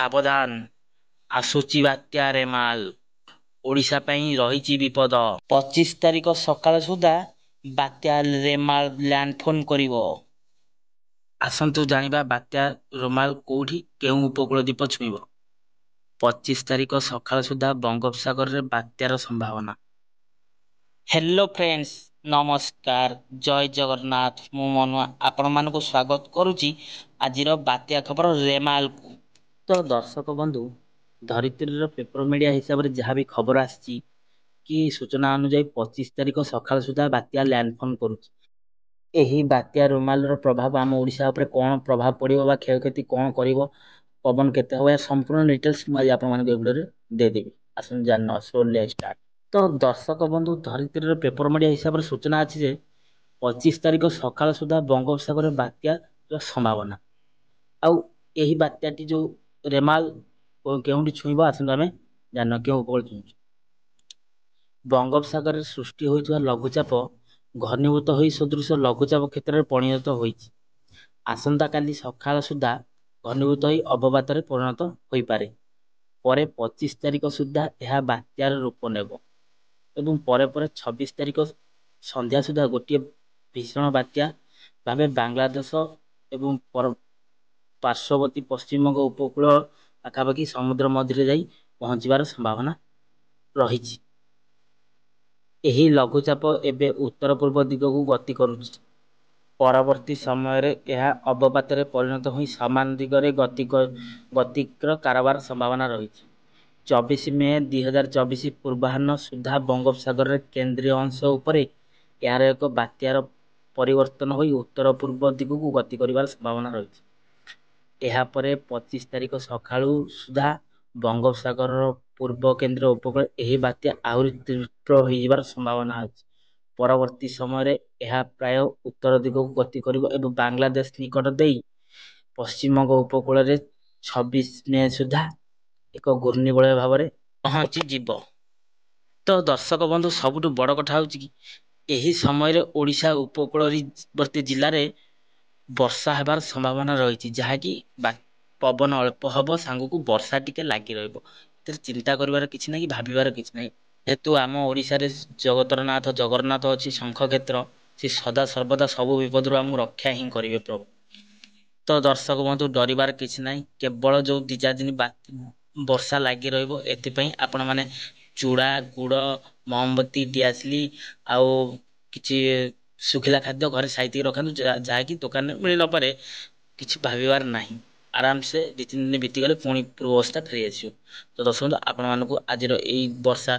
ସାବଧାନ ଆସୁଛି ବାତ୍ୟା ରେମାଲ। ଓଡ଼ିଶା ପାଇଁ ରହିଛି ବିପଦ। 25 ତାରିଖ ସକାଳ ସୁଦ୍ଧା ବାତ୍ୟା ରେମାଲ ଲ୍ୟାଣ୍ଡଫୋନ୍ କରିବ। ଆସନ୍ତୁ ଜାଣିବା ବାତ୍ୟା ରେମାଲ କୋଉଠି କେଉଁ ଉପକୂଳ ଦ୍ୱୀପ ଛୁଇଁବ। 25 ତାରିଖ ସକାଳ ସୁଦ୍ଧା ବଙ୍ଗୋପସାଗରରେ ବାତ୍ୟାର ସମ୍ଭାବନା। ହେଲୋ ଫ୍ରେଣ୍ଡସ୍, ନମସ୍କାର, ଜୟ ଜଗନ୍ନାଥ। ମୁଁ ମନୁଆ ଆପଣମାନଙ୍କୁ ସ୍ୱାଗତ କରୁଛି ଆଜିର ବାତ୍ୟା ଖବର ରେମାଲକୁ। ତ ଦର୍ଶକ ବନ୍ଧୁ, ଧରିତ୍ରୀର ପେପର ମିଡ଼ିଆ ହିସାବରେ ଯାହା ବି ଖବର ଆସିଛି କି ସୂଚନା ଅନୁଯାୟୀ 25 ତାରିଖ ସକାଳ ସୁଦ୍ଧା ବାତ୍ୟା ଲ୍ୟାଣ୍ଡଫଲ୍ କରୁଛି। ଏହି ବାତ୍ୟା ରେମାଲର ପ୍ରଭାବ ଆମ ଓଡ଼ିଶା ଉପରେ କ'ଣ ପ୍ରଭାବ ପଡ଼ିବ ବା କ୍ଷୟକ୍ଷତି କ'ଣ କରିବ, ପବନ କେତେ ହେବ, ଏହା ସମ୍ପୂର୍ଣ୍ଣ ଡିଟେଲ୍ସ ମୁଁ ଆଜି ଆପଣମାନଙ୍କୁ ଏ ଭିଡ଼ିଓରେ ଦେଇଦେବି। ଆସନ୍ତୁ ଜାଣିନେବା। So let's start. ତ ଦର୍ଶକ ବନ୍ଧୁ, ଧରିତ୍ରୀର ପେପର ମିଡ଼ିଆ ହିସାବରେ ସୂଚନା ଅଛି ଯେ 25 ତାରିଖ ସକାଳ ସୁଦ୍ଧା ବଙ୍ଗୋପସାଗରରେ ବାତ୍ୟାର ସମ୍ଭାବନା। ଆଉ ଏହି ବାତ୍ୟାଟି ଯେଉଁ ରେମାଲ କେଉଁଠି ଛୁଇଁବ, ଆସନ୍ତୁ ଆମେ ଜାଣିନେବା କେଉଁ ଉପକୂଳ ଛୁଇଁଛି। ବଙ୍ଗୋପସାଗରରେ ସୃଷ୍ଟି ହୋଇଥିବା ଲଘୁଚାପ ଘନୀଭୂତ ହୋଇ ସଦୃଶ ଲଘୁଚାପ କ୍ଷେତ୍ରରେ ପରିଣତ ହୋଇଛି। ଆସନ୍ତାକାଲି ସକାଳ ସୁଦ୍ଧା ଘନୀଭୂତ ହୋଇ ଅବପାତରେ ପରିଣତ ହୋଇପାରେ। ପରେ 25 ତାରିଖ ସୁଦ୍ଧା ଏହା ବାତ୍ୟାର ରୂପ ନେବ ଏବଂ ପରେ 26 ତାରିଖ ସନ୍ଧ୍ୟା ସୁଦ୍ଧା ଗୋଟିଏ ଭୀଷଣ ବାତ୍ୟା ଭାବେ ବାଂଲାଦେଶ ଏବଂ ପାର୍ଶ୍ୱବର୍ତ୍ତୀ ପଶ୍ଚିମବଙ୍ଗ ଉପକୂଳ ପାଖାପାଖି ସମୁଦ୍ର ମଧ୍ୟରେ ଯାଇ ପହଞ୍ଚିବାର ସମ୍ଭାବନା ରହିଛି। ଏହି ଲଘୁଚାପ ଏବେ ଉତ୍ତର ପୂର୍ବ ଦିଗକୁ ଗତି କରୁଛି। ପରବର୍ତ୍ତୀ ସମୟରେ ଏହା ଅବପାତରେ ପରିଣତ ହୋଇ ସମାନ ଦିଗରେ ଗତିର କାରବାର ସମ୍ଭାବନା ରହିଛି। 24 ମେ 2024 ପୂର୍ବାହ୍ନ ସୁଦ୍ଧା ବଙ୍ଗୋପସାଗରରେ କେନ୍ଦ୍ରୀୟ ଅଂଶ ଉପରେ ଏହାର ଏକ ବାତ୍ୟାର ପରିବର୍ତ୍ତନ ହୋଇ ଉତ୍ତର ପୂର୍ବ ଦିଗକୁ ଗତି କରିବାର ସମ୍ଭାବନା ରହିଛି। ଏହାପରେ 25 ତାରିଖ ସକାଳୁ ସୁଦ୍ଧା ବଙ୍ଗୋପସାଗରର ପୂର୍ବ କେନ୍ଦ୍ର ଉପକୂଳରେ ଏହି ବାତ୍ୟା ଆହୁରି ତୀବ୍ର ହୋଇଯିବାର ସମ୍ଭାବନା ଅଛି। ପରବର୍ତ୍ତୀ ସମୟରେ ଏହା ପ୍ରାୟ ଉତ୍ତର ଦିଗକୁ ଗତି କରିବ ଏବଂ ବାଂଲାଦେଶ ନିକଟ ଦେଇ ପଶ୍ଚିମବଙ୍ଗ ଉପକୂଳରେ 26 ମେ ସୁଦ୍ଧା ଏକ ଘୂର୍ଣ୍ଣିବଳୟ ଭାବରେ ପହଞ୍ଚିଯିବ। ତ ଦର୍ଶକ ବନ୍ଧୁ, ସବୁଠୁ ବଡ଼ କଥା ହେଉଛି କି ଏହି ସମୟରେ ଓଡ଼ିଶା ଉପକୂଳବର୍ତ୍ତୀ ଜିଲ୍ଲାରେ ବର୍ଷା ହେବାର ସମ୍ଭାବନା ରହିଛି, ଯାହାକି ପବନ ଅଳ୍ପ ହେବ, ସାଙ୍ଗକୁ ବର୍ଷା ଟିକେ ଲାଗି ରହିବ। ଏଥିରେ ଚିନ୍ତା କରିବାର କିଛି ନାହିଁ, ଭାବିବାର କିଛି ନାହିଁ। ଯେହେତୁ ଆମ ଓଡ଼ିଶାରେ ଜଗତର ନାଥ ଜଗନ୍ନାଥ ଅଛି, ଶଙ୍ଖକ୍ଷେତ୍ର, ସେ ସଦା ସର୍ବଦା ସବୁ ବିପଦରୁ ଆମକୁ ରକ୍ଷା ହିଁ କରିବେ ପ୍ରଭୁ। ତ ଦର୍ଶକ ବନ୍ଧୁ, ଡରିବାର କିଛି ନାହିଁ। କେବଳ ଯେଉଁ 2-4 ଦିନ ବର୍ଷା ଲାଗି ରହିବ, ଏଥିପାଇଁ ଆପଣମାନେ ଚୁଡ଼ା, ଗୁଡ଼, ମହମବତୀ, ଡିଆସିଲି ଆଉ କିଛି ଶୁଖିଲା ଖାଦ୍ୟ ଘରେ ସାଇତିକି ରଖନ୍ତୁ, ଯାହାକି ଦୋକାନରେ ମିଳିନପାରେ। କିଛି ଭାବିବାର ନାହିଁ। ଆରାମସେ 2-3 ଦିନ ବିତିଗଲେ ପୁଣି ପୂର୍ବ ଅବସ୍ଥା ଫେରିଆସିବ। ତ ଦର୍ଶକ ବନ୍ଧୁ, ଆପଣମାନଙ୍କୁ ଆଜିର ଏଇ ବର୍ଷା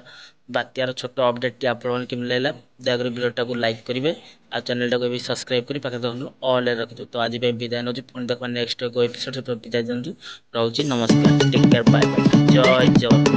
ବାତ୍ୟାର ଛୋଟ ଅପଡେଟ୍ଟି ଆପଣମାନଙ୍କୁ କେମିତି ଲାଗିଲା, ଦୟାକରି ଭିଡ଼ିଓଟାକୁ ଲାଇକ୍ କରିବେ ଆଉ ଚ୍ୟାନେଲଟାକୁ ଏବେ ସବସ୍କ୍ରାଇବ୍ କରି ପାଖରେ ଦେଖନ୍ତୁ ଅଲ୍ରେ ରଖିଥିବେ। ତ ଆଜି ପାଇଁ ବିଦାୟ ନେଉଛି, ପୁଣି ଦେଖିବା ନେକ୍ସଟ ଏପିସୋଡ୍। ବିଦାୟ ଦିଅନ୍ତୁ, ରହୁଛି, ନମସ୍କାର, ଟେକ୍ କେୟାର, ବାଏ ବାଏ, ଜୟ ଜଗନ୍ନାଥ।